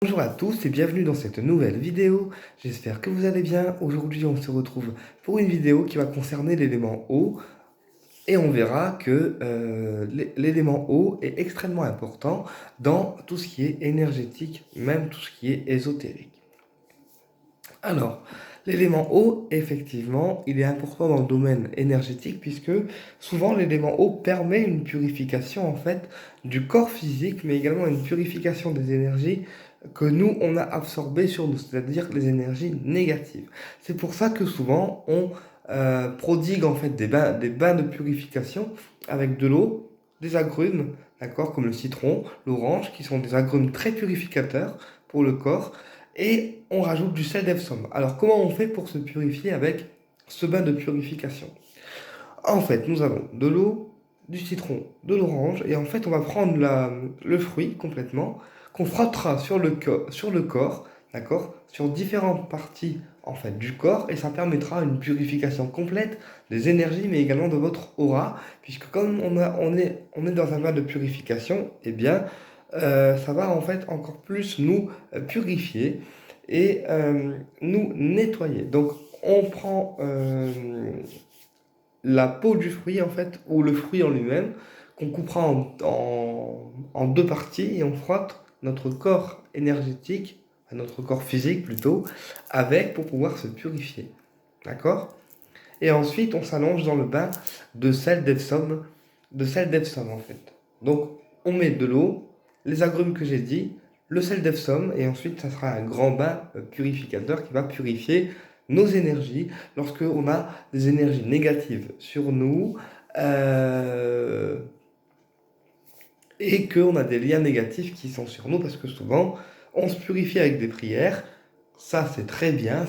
Bonjour à tous et bienvenue dans cette nouvelle vidéo. J'espère que vous allez bien. Aujourd'hui, on se retrouve pour une vidéo qui va concerner l'élément eau et on verra que l'élément eau est extrêmement important dans tout ce qui est énergétique, même tout ce qui est ésotérique. Alors, l'élément eau, effectivement, il est important dans le domaine énergétique puisque souvent l'élément eau permet une purification en fait du corps physique, mais également une purification des énergies que nous, on a absorbées sur nous, c'est-à-dire les énergies négatives. C'est pour ça que souvent, on prodigue en fait des bains de purification avec de l'eau, des agrumes, d'accord, comme le citron, l'orange, qui sont des agrumes très purificateurs pour le corps, et on rajoute du sel d'Epsom. Alors comment on fait pour se purifier avec ce bain de purification? En fait, nous avons de l'eau, du citron, de l'orange, et en fait on va prendre le fruit complètement, qu'on frottera sur le corps, d'accord, sur différentes parties en fait du corps, et ça permettra une purification complète des énergies, mais également de votre aura, puisque comme on est dans un bain de purification, eh bien ça va en fait encore plus nous purifier et nous nettoyer. Donc on prend la peau du fruit en fait, ou le fruit en lui-même, qu'on coupera en deux parties et on frotte notre corps énergétique, notre corps physique plutôt, avec pour pouvoir se purifier. D'accord? Et ensuite on s'allonge dans le bain de sel d'Epsom en fait. Donc on met de l'eau, les agrumes que j'ai dit, le sel d'Epsom, et ensuite ça sera un grand bain purificateur qui va purifier nos énergies lorsque on a des énergies négatives sur nous euh, et qu'on a des liens négatifs qui sont sur nous parce que souvent on se purifie avec des prières. Ça, c'est très bien,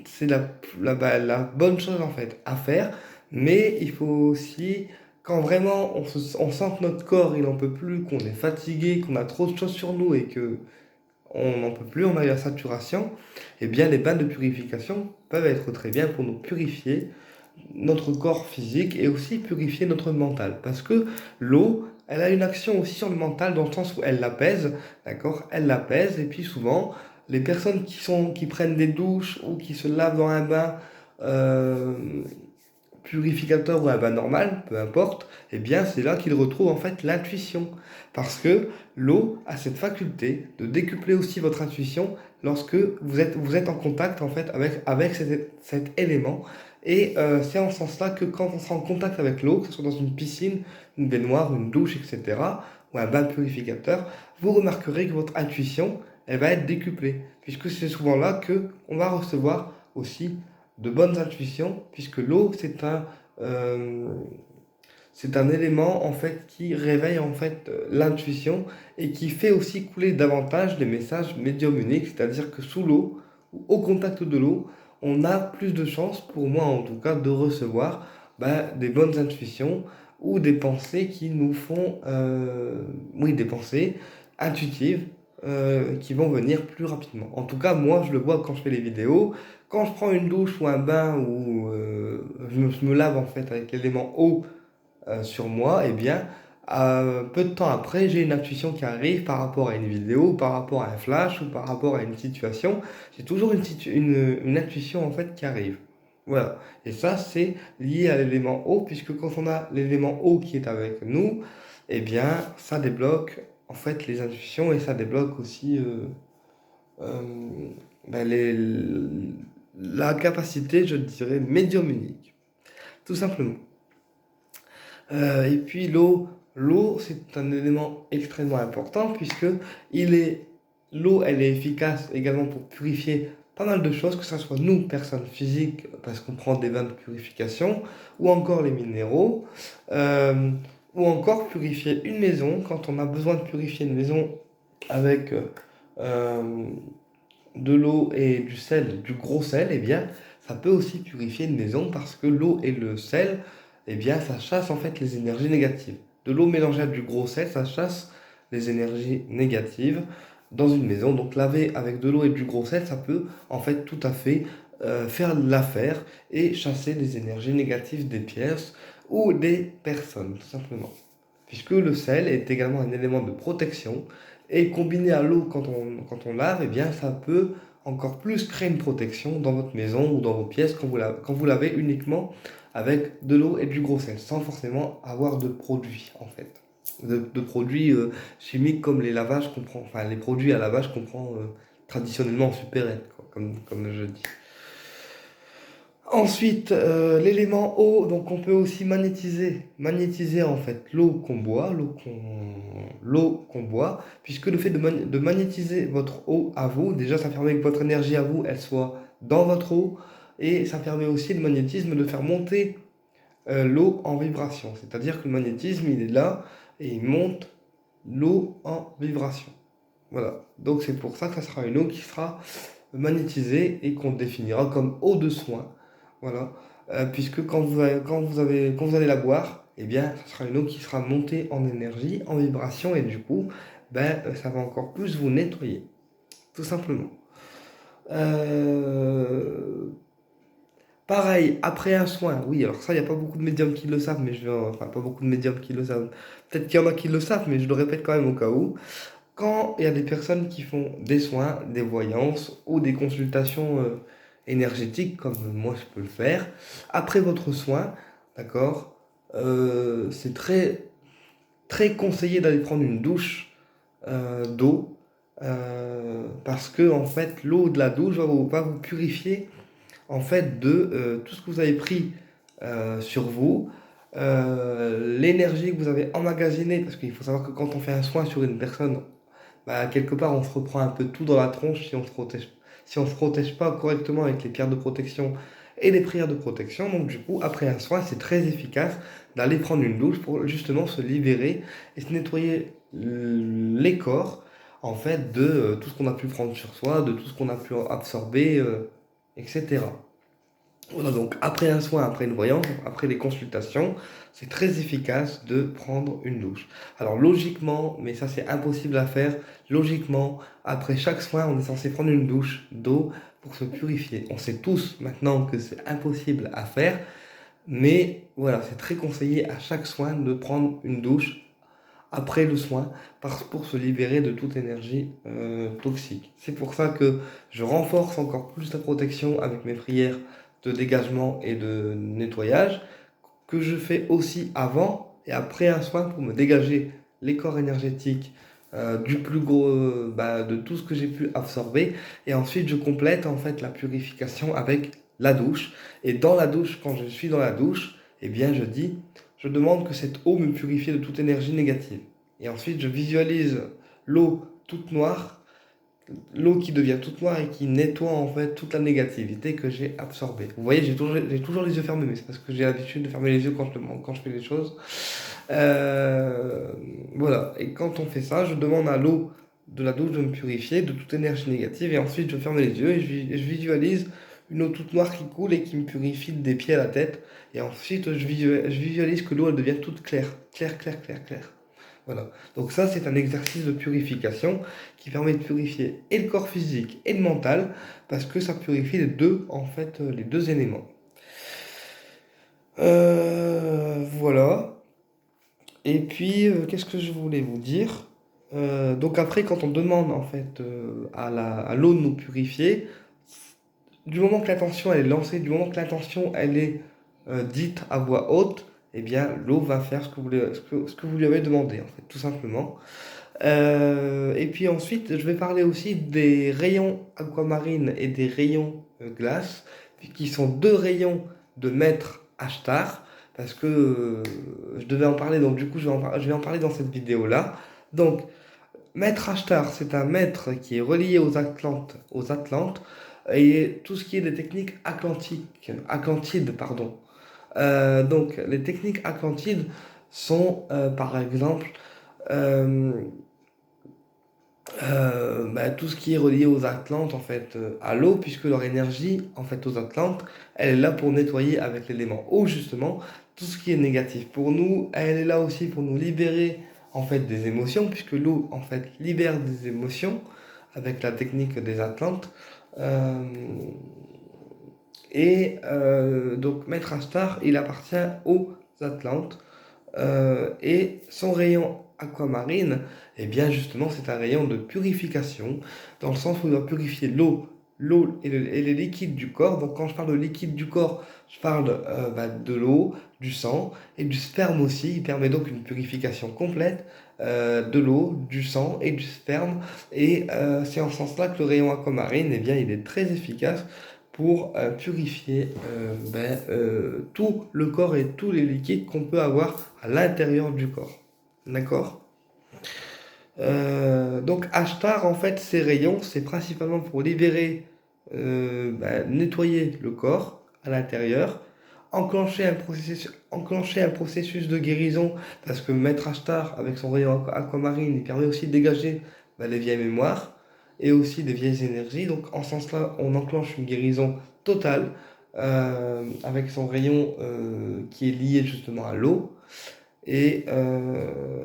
c'est la bonne chose en fait à faire, mais il faut aussi, quand vraiment on sent que notre corps il n'en peut plus, qu'on est fatigué, qu'on a trop de choses sur nous et que on n'en peut plus, on a eu la saturation, eh bien les bains de purification peuvent être très bien pour nous purifier notre corps physique et aussi purifier notre mental. Parce que l'eau, elle a une action aussi sur le mental dans le sens où elle l'apaise, d'accord? Elle l'apaise et puis souvent, les personnes qui prennent des douches ou qui se lavent dans un bain euh, purificateur ou un bain normal, peu importe, eh bien c'est là qu'ils retrouvent en fait l'intuition. Parce que l'eau a cette faculté de décupler aussi votre intuition lorsque vous êtes en contact en fait avec cet élément. Et c'est en ce sens-là que quand on sera en contact avec l'eau, que ce soit dans une piscine, une baignoire, une douche, etc., ou un bain purificateur, vous remarquerez que votre intuition, elle va être décuplée. Puisque c'est souvent là que on va recevoir aussi de bonnes intuitions, puisque l'eau, euh, c'est un élément en fait qui réveille en fait l'intuition et qui fait aussi couler davantage les messages médiumniques, c'est-à-dire que sous l'eau ou au contact de l'eau, on a plus de chances, pour moi en tout cas, de recevoir des bonnes intuitions ou des pensées qui nous font, oui, des pensées intuitives qui vont venir plus rapidement. En tout cas, moi, je le vois quand je fais les vidéos. Quand je prends une douche ou un bain ou je me lave en fait avec l'élément eau sur moi, eh bien, peu de temps après, j'ai une intuition qui arrive par rapport à une vidéo, par rapport à un flash ou par rapport à une situation. J'ai toujours une intuition en fait qui arrive. Voilà. Et ça, c'est lié à l'élément eau, puisque quand on a l'élément eau qui est avec nous, eh bien, ça débloque en fait les intuitions et ça débloque aussi euh, ben, la capacité, je dirais, médiumnique, tout simplement. Et puis l'eau c'est un élément extrêmement important puisque l'eau elle est efficace également pour purifier pas mal de choses, que ce soit nous, personnes physiques, parce qu'on prend des bains de purification, ou encore les minéraux, euh, ou encore purifier une maison, quand on a besoin de purifier une maison avec euh, de l'eau et du sel, du gros sel, eh bien, ça peut aussi purifier une maison parce que l'eau et le sel, eh bien, ça chasse en fait les énergies négatives. De l'eau mélangée à du gros sel, ça chasse les énergies négatives dans une maison. Donc, laver avec de l'eau et du gros sel, ça peut en fait tout à fait faire l'affaire et chasser les énergies négatives des pièces ou des personnes, tout simplement. Puisque le sel est également un élément de protection Et combiné à l'eau quand on lave, eh bien, ça peut encore plus créer une protection dans votre maison ou dans vos pièces quand vous lavez uniquement avec de l'eau et du gros sel, sans forcément avoir de produits, en fait. De produits chimiques comme les lavages qu'on prend, enfin les produits à lavage qu'on prend traditionnellement en supérette, quoi, comme je dis. Ensuite, l'élément eau, donc on peut aussi magnétiser en fait l'eau qu'on boit, puisque le fait de magnétiser votre eau à vous, déjà ça permet que votre énergie à vous, elle soit dans votre eau, et ça permet aussi le magnétisme de faire monter l'eau en vibration. C'est-à-dire que le magnétisme, il est là, et il monte l'eau en vibration. Voilà, donc c'est pour ça que ça sera une eau qui sera magnétisée et qu'on définira comme eau de soin. Voilà. Puisque quand vous allez la boire, eh bien, ça sera une eau qui sera montée en énergie, en vibration, et du coup, ça va encore plus vous nettoyer, tout simplement. Euh, Pareil, après un soin, oui, alors ça, il n'y a pas beaucoup de médiums qui le savent, mais enfin, pas beaucoup de médiums qui le savent. Peut-être qu'il y en a qui le savent, mais je le répète quand même au cas où. Quand il y a des personnes qui font des soins, des voyances ou des consultations énergétiques, comme moi je peux le faire, après votre soin, d'accord, c'est très conseillé d'aller prendre une douche d'eau parce que en fait l'eau de la douche va vous purifier en fait de tout ce que vous avez pris sur vous, l'énergie que vous avez emmagasinée, parce qu'il faut savoir que quand on fait un soin sur une personne, quelque part, on se reprend un peu tout dans la tronche si on se protège pas correctement avec les pierres de protection et les prières de protection. Donc, du coup, après un soin, c'est très efficace d'aller prendre une douche pour justement se libérer et se nettoyer les corps, en fait, de tout ce qu'on a pu prendre sur soi, de tout ce qu'on a pu absorber, etc. Voilà, donc après un soin, après une voyance, après les consultations, c'est très efficace de prendre une douche. Alors logiquement, mais ça c'est impossible à faire, logiquement, après chaque soin, on est censé prendre une douche d'eau pour se purifier. On sait tous maintenant que c'est impossible à faire, mais voilà, c'est très conseillé à chaque soin de prendre une douche après le soin pour se libérer de toute énergie toxique. C'est pour ça que je renforce encore plus la protection avec mes prières de dégagement et de nettoyage que je fais aussi avant et après un soin pour me dégager les corps énergétiques du plus gros de tout ce que j'ai pu absorber et ensuite je complète en fait la purification avec la douche et dans la douche quand je suis dans la douche eh bien je demande que cette eau me purifie de toute énergie négative et ensuite je visualise l'eau toute noire, l'eau qui devient toute noire et qui nettoie en fait toute la négativité que j'ai absorbée. Vous voyez, j'ai toujours les yeux fermés, mais c'est parce que j'ai l'habitude de fermer les yeux quand je fais des choses. Voilà, et quand on fait ça, je demande à l'eau de la douche de me purifier de toute énergie négative et ensuite je ferme les yeux et je visualise une eau toute noire qui coule et qui me purifie des pieds à la tête. Et ensuite, je visualise que l'eau elle devient toute claire, claire, claire, claire, claire. Voilà. Donc ça, c'est un exercice de purification qui permet de purifier et le corps physique et le mental parce que ça purifie les deux éléments. Voilà. Et puis, qu'est-ce que je voulais vous dire? Donc après, quand on demande en fait à l'eau de nous purifier, du moment que l'intention elle est lancée, du moment que l'intention elle est dite à voix haute, eh bien l'eau va faire ce que vous lui avez demandé en fait, tout simplement. Et puis ensuite, je vais parler aussi des rayons aquamarine et des rayons glace, qui sont deux rayons de maître Ashtar, parce que je devais en parler, donc du coup je vais en parler dans cette vidéo-là. Donc, maître Ashtar, c'est un maître qui est relié aux Atlantes, et tout ce qui est des techniques atlantides, pardon. Donc, les techniques atlantides sont, par exemple, euh, tout ce qui est relié aux Atlantes, en fait, à l'eau, puisque leur énergie, en fait, aux Atlantes, elle est là pour nettoyer avec l'élément eau, justement, tout ce qui est négatif pour nous. Elle est là aussi pour nous libérer, en fait, des émotions, puisque l'eau, en fait, libère des émotions avec la technique des Atlantes. Euh, donc, Maître Astar, il appartient aux Atlantes, et son rayon aquamarine, eh bien justement c'est un rayon de purification, dans le sens où il va purifier l'eau et les liquides du corps. Donc quand je parle de liquide du corps, je parle de l'eau, du sang et du sperme aussi. Il permet donc une purification complète de l'eau, du sang et du sperme. Et c'est en ce sens-là que le rayon aquamarine, eh bien, il est très efficace pour purifier tout le corps et tous les liquides qu'on peut avoir à l'intérieur du corps. D'accord? Donc Ashtar, en fait, ces rayons, c'est principalement pour libérer, nettoyer le corps à l'intérieur, enclencher un processus de guérison, parce que Maître Ashtar, avec son rayon aquamarine, il permet aussi de dégager les vieilles mémoires et aussi des vieilles énergies. Donc en ce sens-là, on enclenche une guérison totale avec son rayon qui est lié justement à l'eau. Et, euh,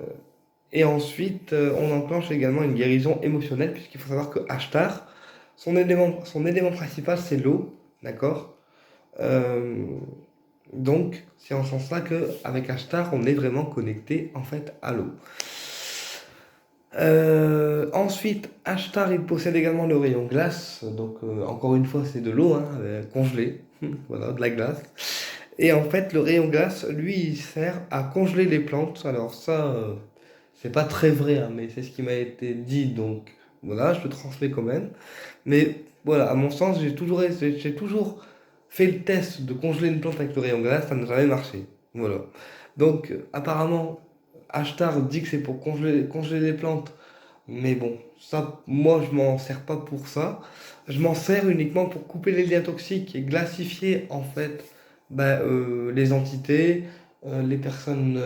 et ensuite, on enclenche également une guérison émotionnelle, puisqu'il faut savoir que Ashtar, son élément principal, c'est l'eau, d'accord? Euh, donc, c'est en ce sens-là qu'avec Ashtar, on est vraiment connecté en fait à l'eau. Ensuite, Ashtar, il possède également le rayon glace. Donc, encore une fois, c'est de l'eau hein, congelée, voilà, de la glace. Et en fait, le rayon glace, lui, il sert à congeler les plantes. Alors ça, c'est pas très vrai, hein, mais c'est ce qui m'a été dit, donc voilà, je le transmets quand même. Mais voilà, à mon sens, j'ai toujours fait le test de congeler une plante avec le rayon glace, ça n'a jamais marché. Voilà. Donc, apparemment, Ashtar dit que c'est pour congeler les plantes, mais bon, ça, moi, je m'en sers pas pour ça. Je m'en sers uniquement pour couper les liens toxiques et glacifier, en fait, les entités, les personnes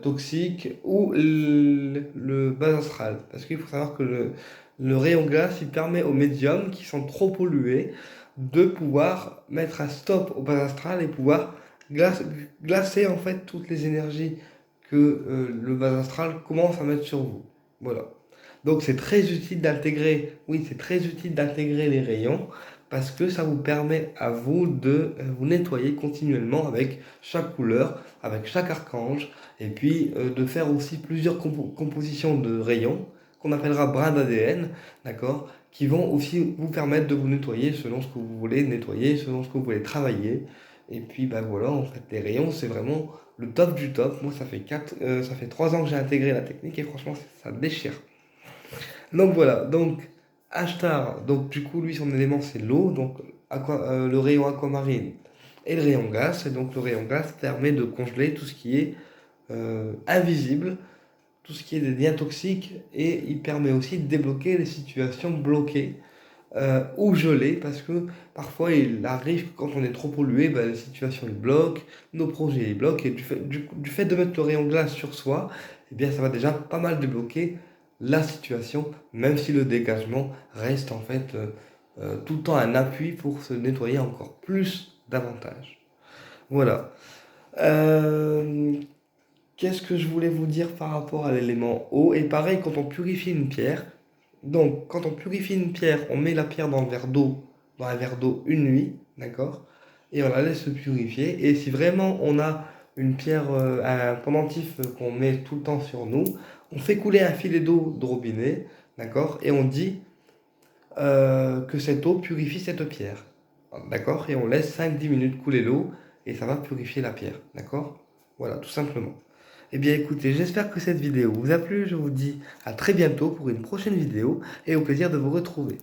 toxiques ou le bas astral. Parce qu'il faut savoir que le rayon glace, il permet aux médiums qui sont trop pollués de pouvoir mettre un stop au bas astral et pouvoir glacer en fait toutes les énergies que le bas astral commence à mettre sur vous. Voilà. Donc c'est très utile d'intégrer, oui, c'est très utile d'intégrer les rayons parce que ça vous permet à vous de vous nettoyer continuellement avec chaque couleur, avec chaque archange, et puis de faire aussi plusieurs compositions de rayons qu'on appellera brins d'ADN, d'accord, qui vont aussi vous permettre de vous nettoyer selon ce que vous voulez nettoyer, selon ce que vous voulez travailler. Et puis voilà, en fait, les rayons, c'est vraiment le top du top. Moi, ça fait 3 ans que j'ai intégré la technique et franchement, ça déchire. Donc voilà, donc Ashtar, donc du coup lui son élément c'est l'eau, donc le rayon aquamarine et le rayon glace, et donc le rayon glace permet de congeler tout ce qui est invisible, tout ce qui est des liens toxiques, et il permet aussi de débloquer les situations bloquées ou gelées, parce que parfois il arrive que quand on est trop pollué, les situations ils bloquent, nos projets ils bloquent, et du fait de mettre le rayon glace sur soi, eh bien ça va déjà pas mal débloquer la situation, même si le dégagement reste en fait tout le temps un appui pour se nettoyer encore plus davantage. Voilà. Euh, Qu'est-ce que je voulais vous dire par rapport à l'élément eau? Et pareil, quand on purifie une pierre, donc quand on purifie une pierre, on met la pierre dans un verre d'eau une nuit, d'accord? Et on la laisse se purifier. Et si vraiment on a une pierre, un pendentif qu'on met tout le temps sur nous, on fait couler un filet d'eau de robinet, d'accord? Et on dit que cette eau purifie cette pierre, d'accord? Et on laisse 5-10 minutes couler l'eau et ça va purifier la pierre, d'accord? Voilà, tout simplement. Eh bien écoutez, j'espère que cette vidéo vous a plu. Je vous dis à très bientôt pour une prochaine vidéo et au plaisir de vous retrouver.